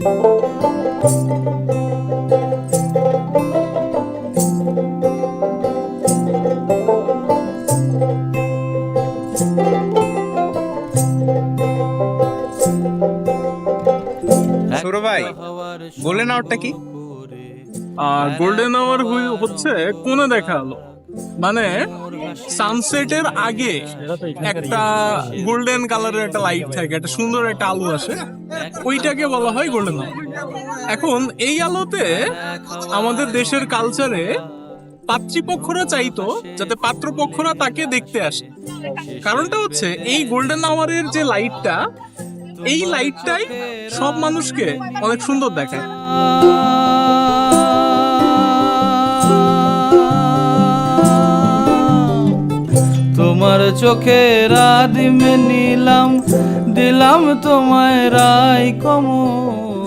সৌরভ ভাই, গোল্ডেন আওয়ারটা কি? Golden hour হচ্ছে কোণে দেখা আলো, মানে সানসেটের আগে একটা গোল্ডেন কালারের একটা লাইট থাকে, একটা সুন্দর একটা আলো আসে, ওইটাকে বলা হয় গোল্ডেন আওয়ার। এখন এই আলোতে আমাদের দেশের কালচারে পাত্রীপক্ষরা চাইতো যাতে পাত্রপক্ষরা তাকে দেখতে আসে। কারণটা হচ্ছে এই গোল্ডেন আওয়ারের যে লাইটটা, এই লাইটটাই সব মানুষকে অনেক সুন্দর দেখায়। তোমার চোখের আদিমে নিলাম, দিলাম তোমায় রাই কমল।